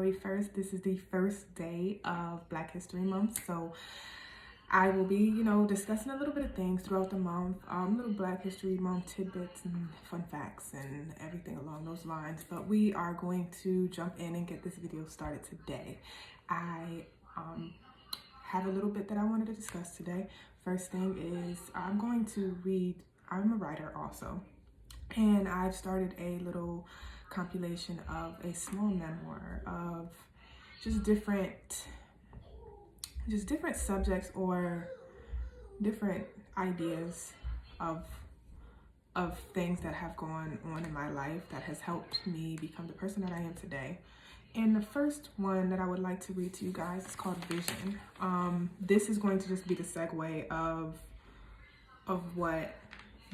January 1st. This is the first day of Black History Month, so I will be, discussing a little bit of things throughout the month, little Black History Month tidbits and fun facts and everything along those lines. But we are going to jump in and get this video started today. I have a little bit that I wanted to discuss today. First thing is I'm going to read, I'm a writer also, and I've started a little compilation of a small memoir of just different subjects or different ideas of things that have gone on in my life that has helped me become the person that I am today. And the first one that I would like to read to you guys is called Vixen. This is going to just be the segue of what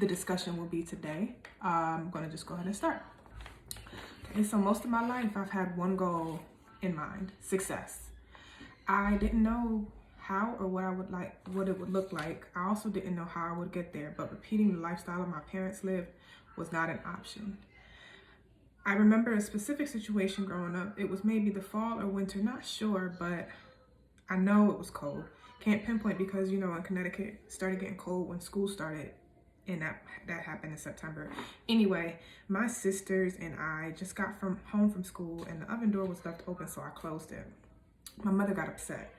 the discussion will be today. I'm going to just go ahead and start. Okay, so most of my life I've had one goal in mind: success. I didn't know how or what it would look like. I also didn't know how I would get there, but repeating the lifestyle my parents lived was not an option. I remember a specific situation growing up. It was maybe the fall or winter, not sure, but I know it was cold. Can't pinpoint because, in Connecticut, it started getting cold when school started, and that happened in September. Anyway, my sisters and I just got home from school, and the oven door was left open, so I closed it. My mother got upset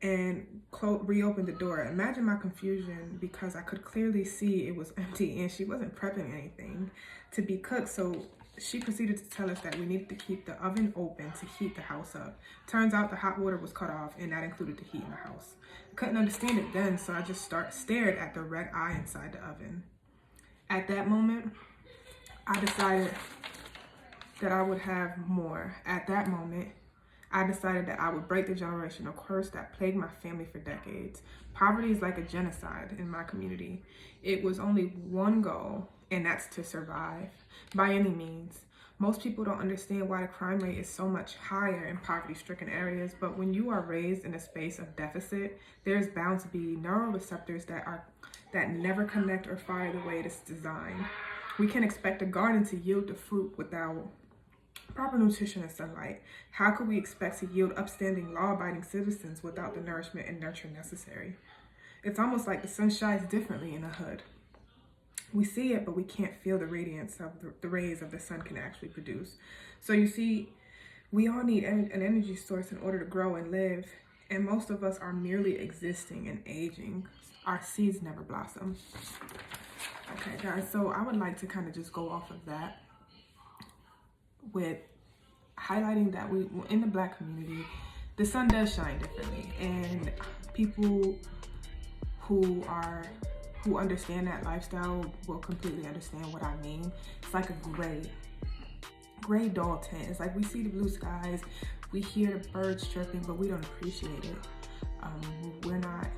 and reopened the door. Imagine my confusion because I could clearly see it was empty and she wasn't prepping anything to be cooked. So she proceeded to tell us that we needed to keep the oven open to heat the house up. Turns out the hot water was cut off, and that included the heat in the house. I couldn't understand it then, so I just stared at the red eye inside the oven. At that moment, I decided that I would have more. At that moment, I decided that I would break the generational curse that plagued my family for decades. Poverty is like a genocide in my community. It was only one goal, and that's to survive by any means. Most people don't understand why the crime rate is so much higher in poverty-stricken areas, but when you are raised in a space of deficit, there's bound to be neuroreceptors that never connect or fire the way it is designed. We can expect a garden to yield the fruit without proper nutrition and sunlight. How could we expect to yield upstanding, law-abiding citizens without the nourishment and nurture necessary? It's almost like the sun shines differently in the hood. We see it, but we can't feel the radiance of the rays of the sun can actually produce. So you see, we all need an energy source in order to grow and live, and most of us are merely existing and aging. Our seeds never blossom. Okay, guys, so I would like to kind of just go off of that with highlighting that we in the Black community, the sun does shine differently, and people who understand that lifestyle will completely understand what I mean. It's like a gray dull tint. It's like we see the blue skies, we hear the birds chirping, but we don't appreciate it. We're not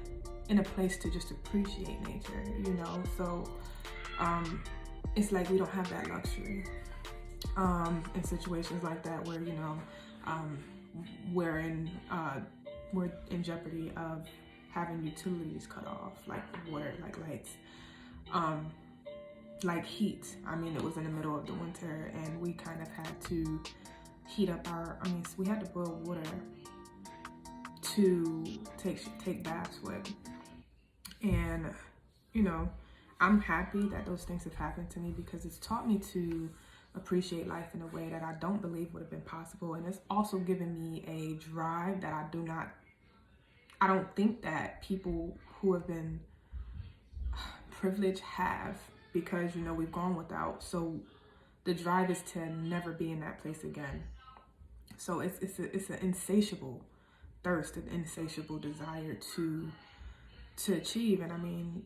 in a place to just appreciate nature, so it's like we don't have that luxury. In situations like that where we're in jeopardy of having utilities cut off, like water, like lights, like heat. It was in the middle of the winter, and we kind of had to heat up we had to boil water to take baths with. And I'm happy that those things have happened to me because it's taught me to appreciate life in a way that I don't believe would have been possible. And it's also given me a drive that I don't think that people who have been privileged have, because we've gone without. So the drive is to never be in that place again. So it's an insatiable thirst, an insatiable desire to achieve. And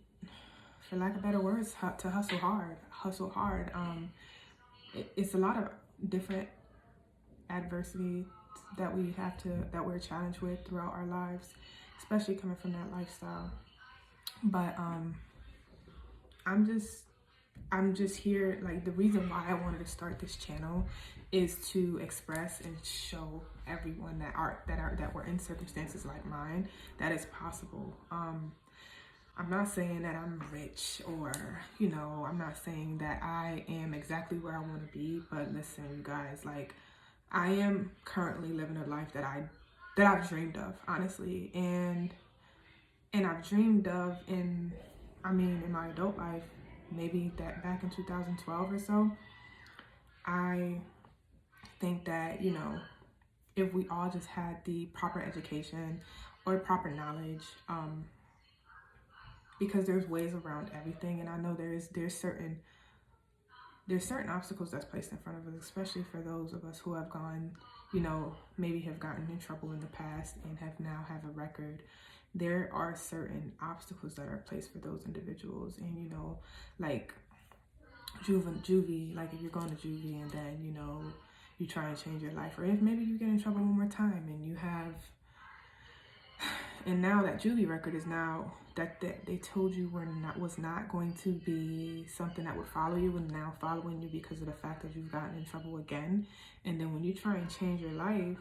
for lack of better words, to hustle hard. It's a lot of different adversity that we're challenged with throughout our lives, especially coming from that lifestyle. But I'm just here, like, the reason why I wanted to start this channel is to express and show everyone that we're in circumstances like mine, that it's possible. I'm not saying that I'm rich or, I'm not saying that I am exactly where I want to be, but listen, you guys, like, I am currently living a life that I've dreamed of, honestly. And I've dreamed of in my adult life, maybe that back in 2012 or so. I think that, if we all just had the proper education or proper knowledge, because there's ways around everything, and I know there's certain obstacles that's placed in front of us, especially for those of us who have gone, maybe have gotten in trouble in the past and have a record. There are certain obstacles that are placed for those individuals, and like juvie, like if you're going to juvie and then you try and change your life, or if maybe you get in trouble one more time and you have, and now that juvie record is now that they told you was not going to be something that would follow you, and now following you because of the fact that you've gotten in trouble again. And then when you try and change your life,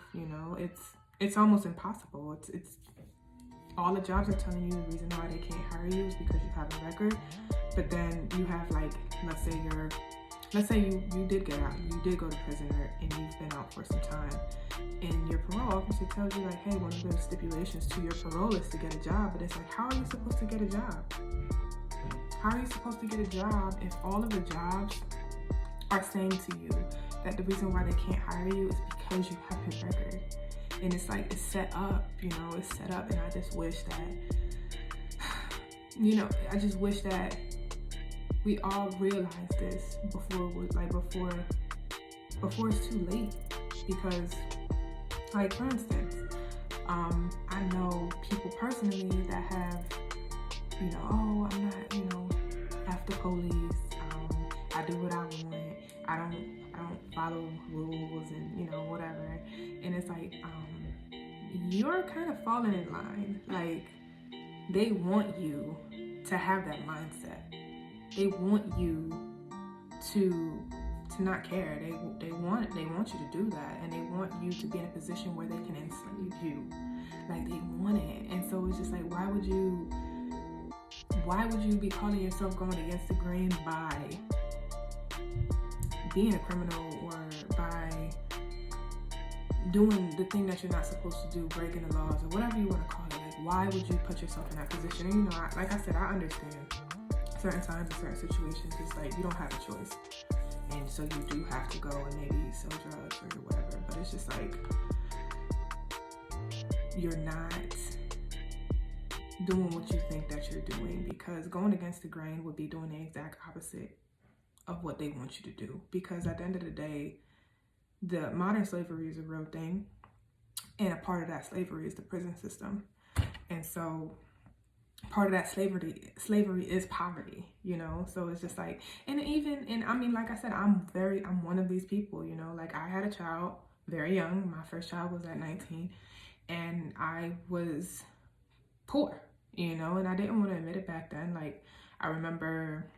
it's almost impossible. It's all the jobs are telling you the reason why they can't hire you is because you have a record. But then you have, like, let's say you did get out, you did go to prison, and you've been out for some time, and your parole officer tells you, like, hey, one of the stipulations to your parole is to get a job. But it's like, how are you supposed to get a job? How are you supposed to get a job if all of the jobs are saying to you that the reason why they can't hire you is because you have a record? And it's like, it's set up, it's set up. And I just wish that, we all realize this before it's too late. Because, like, for instance, I know people personally that have, oh, I'm not, after police. I do what I want. I don't follow rules and whatever. And it's like, you're kind of falling in line. Like, they want you to have that mindset. They want you to not care. They want you to do that, and they want you to be in a position where they can enslave you. Like, they want it. And so it's just like, why would you be calling yourself going against the grain by being a criminal, or by doing the thing that you're not supposed to do, breaking the laws, or whatever you want to call it? Like, why would you put yourself in that position? And like I said, I understand certain times and certain situations, it's like you don't have a choice, and so you do have to go and maybe sell drugs or whatever. But it's just like, you're not doing what you think that you're doing, because going against the grain would be doing the exact opposite of what they want you to do. Because at the end of the day, the modern slavery is a real thing, and a part of that slavery is the prison system. And so part of that slavery is poverty, so it's just like, and I mean, like I said, I'm one of these people, like, I had a child very young. My first child was at 19, and I was poor, and I didn't want to admit it back then. Like, I remember,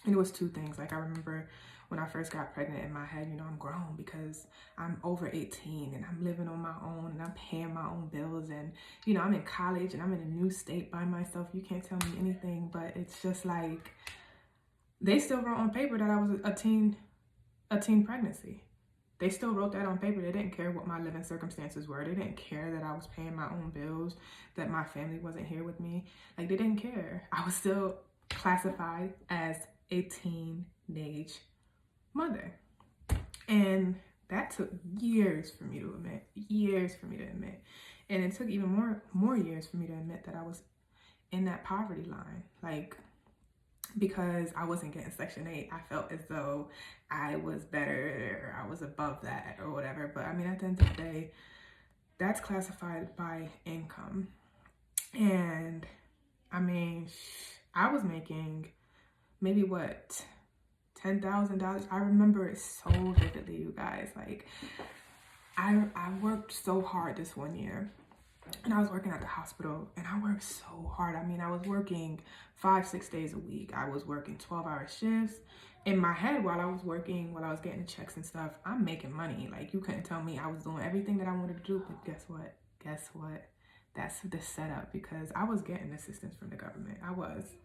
and it was two things. Like, I remember when I first got pregnant, in my head, I'm grown because I'm over 18 and I'm living on my own and I'm paying my own bills, and, I'm in college and I'm in a new state by myself. You can't tell me anything. But it's just like, they still wrote on paper that I was a teen pregnancy. They still wrote that on paper. They didn't care what my living circumstances were. They didn't care that I was paying my own bills, that my family wasn't here with me. Like, they didn't care. I was still classified as a teenage mother. And that took years for me to admit. And it took even more years for me to admit that I was in that poverty line. Like, because I wasn't getting Section 8, I felt as though I was better, or I was above that, or whatever. But I mean, at the end of the day, that's classified by income. And I mean, I was making maybe $10,000. I remember it so vividly, you guys. Like, I worked so hard this one year, and I was working at the hospital, and I worked so hard. I mean, I was working 5-6 days a week. I was working 12-hour shifts. In my head, while I was getting checks and stuff, I'm making money. Like, you couldn't tell me I was doing everything that I wanted to do. But guess what? That's the setup, because I was getting assistance from the government. I was.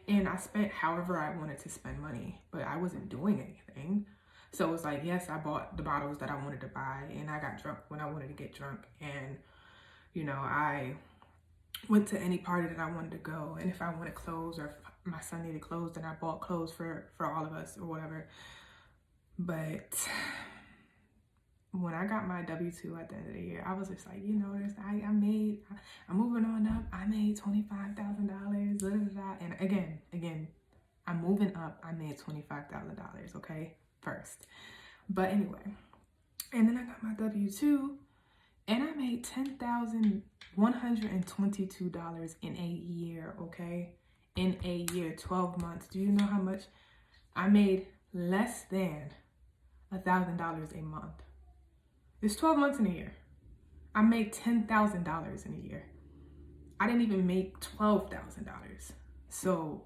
And I spent however I wanted to spend money, but I wasn't doing anything. So it's like, yes, I bought the bottles that I wanted to buy, and I got drunk when I wanted to get drunk. And, you know, I went to any party that I wanted to go. And if I wanted clothes, or if my son needed clothes, then I bought clothes for all of us or whatever. But when I got my W-2 at the end of the year, I was just like, you know, I'm moving on up. I made $25,000, And again, I'm moving up. I made $25,000, okay, first. But anyway, and then I got my W-2, and I made $10,122 in a year, okay? In a year, 12 months. Do you know how much? I made less than $1,000 a month. It's 12 months in a year. I made $10,000 in a year. I didn't even make $12,000. So,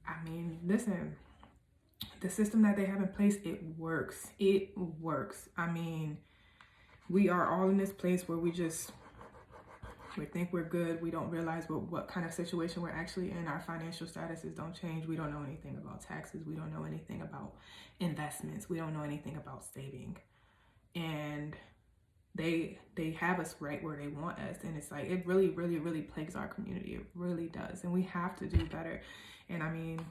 I mean, listen, the system that they have in place, it works. It works. I mean, we are all in this place where we think we're good. We don't realize what kind of situation we're actually in. Our financial statuses don't change. We don't know anything about taxes. We don't know anything about investments. We don't know anything about saving. And they have us right where they want us. And it's like, it really, really, really plagues our community. It really does. And we have to do better. And I mean,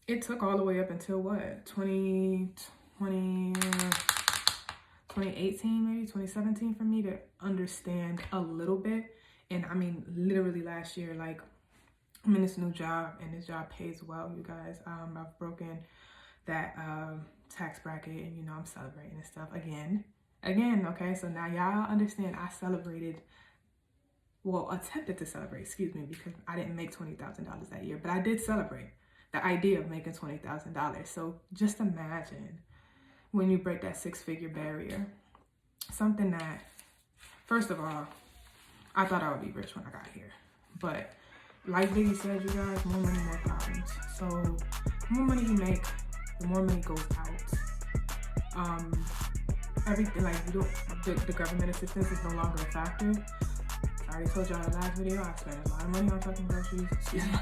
it took all the way up until what? 2018, maybe 2017 for me to understand a little bit. And I mean, literally last year, like, I'm in this new job, and this job pays well, you guys. I've broken that tax bracket, and you know, I'm celebrating and stuff again, okay? So now y'all understand, I attempted to celebrate, excuse me, because I didn't make $20,000 that year, but I did celebrate the idea of making $20,000. So just imagine when you break that 6-figure barrier, something that, first of all, I thought I would be rich when I got here, but like Biggie said, you guys, more money, more problems. So the more money you make, the more money goes out. Everything, like, the government assistance is no longer a factor. I already told y'all in the last video, I spend a lot of money on fucking groceries. Excuse me.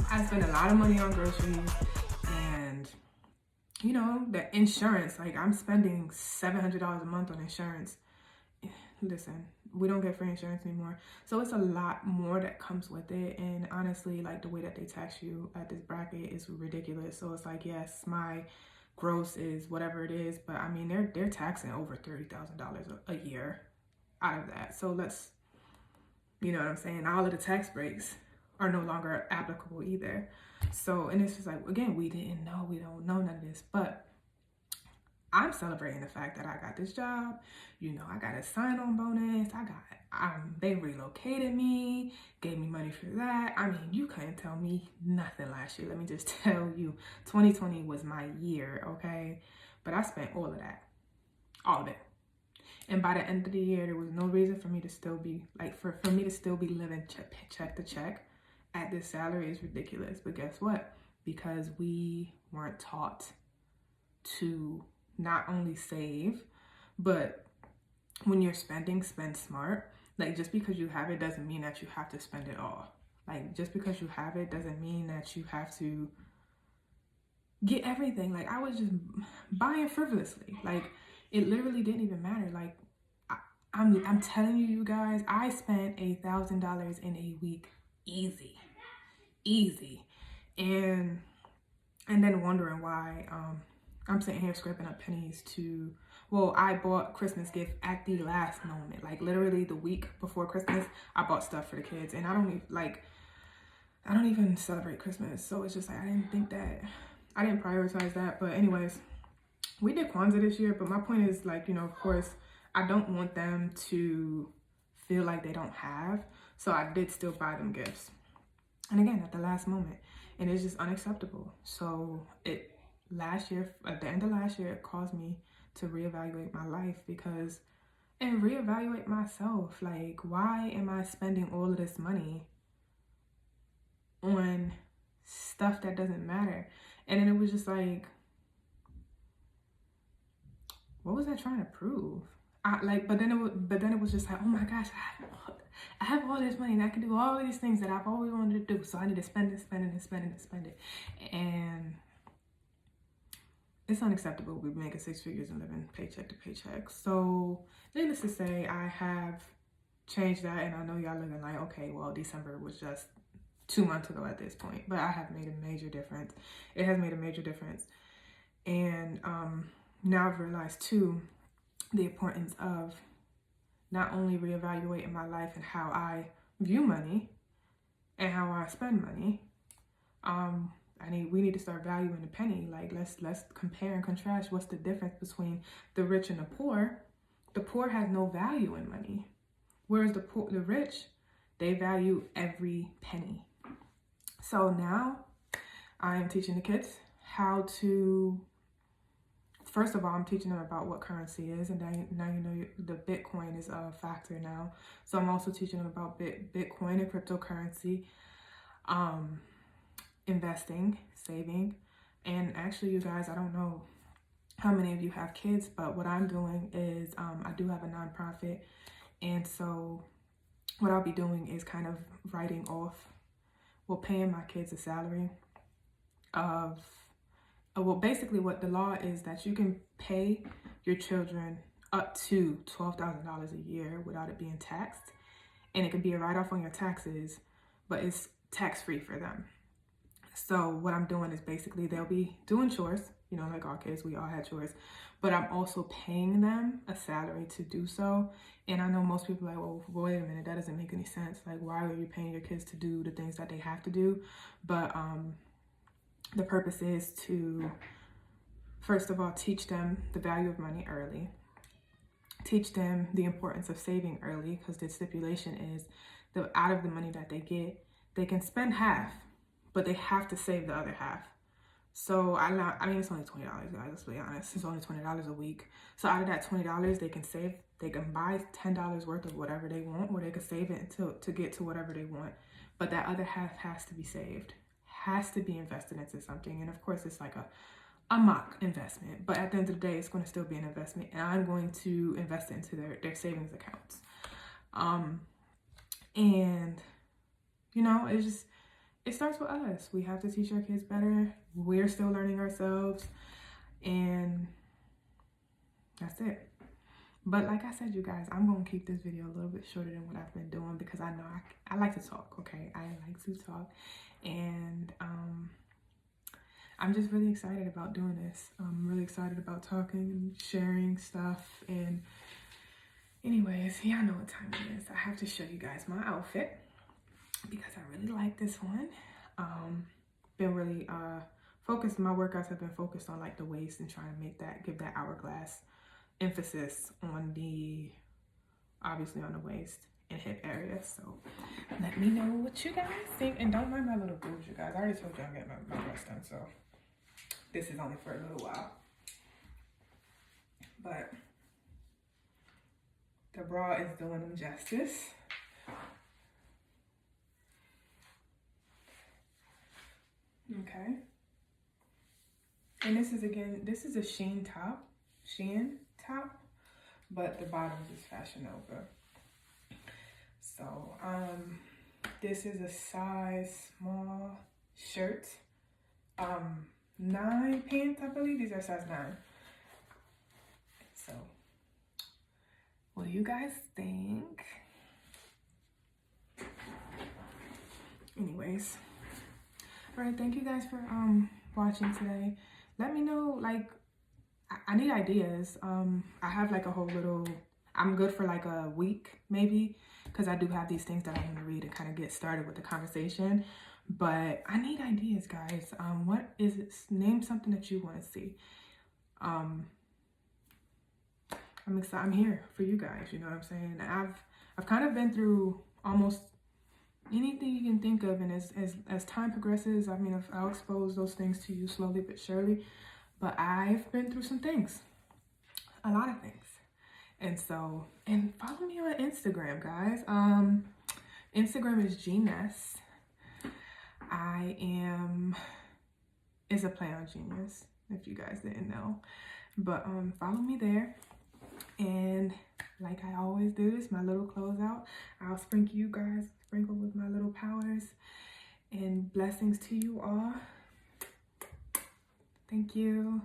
I spend a lot of money on groceries, and you know, the insurance, like, I'm spending $700 a month on insurance. Listen, we don't get free insurance anymore. So it's a lot more that comes with it. And honestly, like, the way that they tax you at this bracket is ridiculous. So it's like, yes, my gross is whatever it is, but I mean, they're taxing over $30,000 a year out of that. So let's, you know what I'm saying? All of the tax breaks are no longer applicable either. So, and it's just like, again, we don't know none of this, but I'm celebrating the fact that I got this job. You know, I got a sign-on bonus. They relocated me, gave me money for that. I mean, you couldn't tell me nothing last year. Let me just tell you, 2020 was my year, okay? But I spent all of that, all of it. And by the end of the year, there was no reason for me to still be, like, for me to still be living check to check at this salary is ridiculous. But guess what? Because we weren't taught to not only save, but when you're spending, spend smart. Like, just because you have it doesn't mean that you have to spend it all. Like, just because you have it doesn't mean that you have to get everything. Like, I was just buying frivolously. Like, it literally didn't even matter. Like, I'm telling you, you guys, I spent $1,000 in a week, easy, and then wondering why I'm sitting here scraping up pennies I bought Christmas gift at the last moment. Like, literally the week before Christmas, I bought stuff for the kids, and I don't even celebrate Christmas. So it's just like, I didn't prioritize that. But anyways, we did Kwanzaa this year, but my point is, like, you know, of course, I don't want them to feel like they don't have. So I did still buy them gifts. And again, at the last moment. And it's just unacceptable. So at the end of last year, it caused me to reevaluate my life and reevaluate myself. Like, why am I spending all of this money on stuff that doesn't matter? And then it was just like, what was I trying to prove? But then it was just like, oh my gosh, I have all this money and I can do all these things that I've always wanted to do. So I need to spend it. And it's unacceptable. We're making 6 figures and living paycheck to paycheck. So needless to say, I have changed that, and I know y'all looking like, okay, well, December was just 2 months ago at this point, but I have made a major difference. It has made a major difference. And now I've realized too the importance of not only reevaluating my life and how I view money and how I spend money. We need to start valuing the penny. Like let's compare and contrast what's the difference between the rich and the poor. The poor has no value in money, whereas the rich, they value every penny. So now I am teaching the kids how to, first of all, I'm teaching them about what currency is, and now you know the Bitcoin is a factor now. So I'm also teaching them about Bitcoin and cryptocurrency, investing, saving. And actually, you guys, I don't know how many of you have kids, but what I'm doing is I do have a nonprofit, and so what I'll be doing is kind of writing off, paying my kids a salary of, basically what the law is that you can pay your children up to $12,000 a year without it being taxed, and it can be a write-off on your taxes, but it's tax-free for them. So what I'm doing is basically they'll be doing chores, you know, like our kids, we all had chores, but I'm also paying them a salary to do so. And I know most people are like, well, wait a minute, that doesn't make any sense. Like, why are you paying your kids to do the things that they have to do? But the purpose is to, first of all, teach them the value of money early. Teach them the importance of saving early, because the stipulation is that out of the money that they get, they can spend half, but they have to save the other half. So I mean, it's only $20, guys, let's be honest. It's only $20 a week. So out of that $20, they can save, they can buy $10 worth of whatever they want, or they can save it to get to whatever they want. But that other half has to be saved, has to be invested into something. And of course, it's like a mock investment, but at the end of the day, it's going to still be an investment, and I'm going to invest it into their savings accounts. And you know, it starts with us. We have to teach our kids better. We're still learning ourselves, and that's it. But like I said, you guys, I'm going to keep this video a little bit shorter than what I've been doing, because I know I like to talk, okay? I like to talk, and I'm just really excited about doing this. I'm really excited about talking and sharing stuff. And anyways, y'all know what time it is. I have to show you guys my outfit because I really like this one. Been really focused. My workouts have been focused on like the waist and trying to give that hourglass emphasis on obviously on the waist and hip area. So let me know what you guys think, and don't mind my little boobs, you guys. I already told you I'm getting my breast done, so this is only for a little while. But the bra is doing them justice. Okay. And this is a Shein top, but the bottom is Fashion Nova. So, this is a size small shirt. 9 pants, I believe. These are size 9. So, what do you guys think? Anyways, all right, thank you guys for watching today. Let me know, like, I need ideas. I have like a whole little, I'm good for like a week maybe, because I do have these things that I want to read and kind of get started with the conversation. But I need ideas, guys. What is it? Name something that you want to see. I'm excited. I'm here for you guys. You know what I'm saying? I've kind of been through almost anything you can think of, and as time progresses, I mean, I'll expose those things to you slowly but surely. But I've been through some things, a lot of things. And so, and follow me on Instagram, guys. Instagram is Genius. It's a play on genius, if you guys didn't know. But follow me there. And like I always do, it's my little closeout. I'll sprinkle you guys, with my little powers. And blessings to you all. Thank you.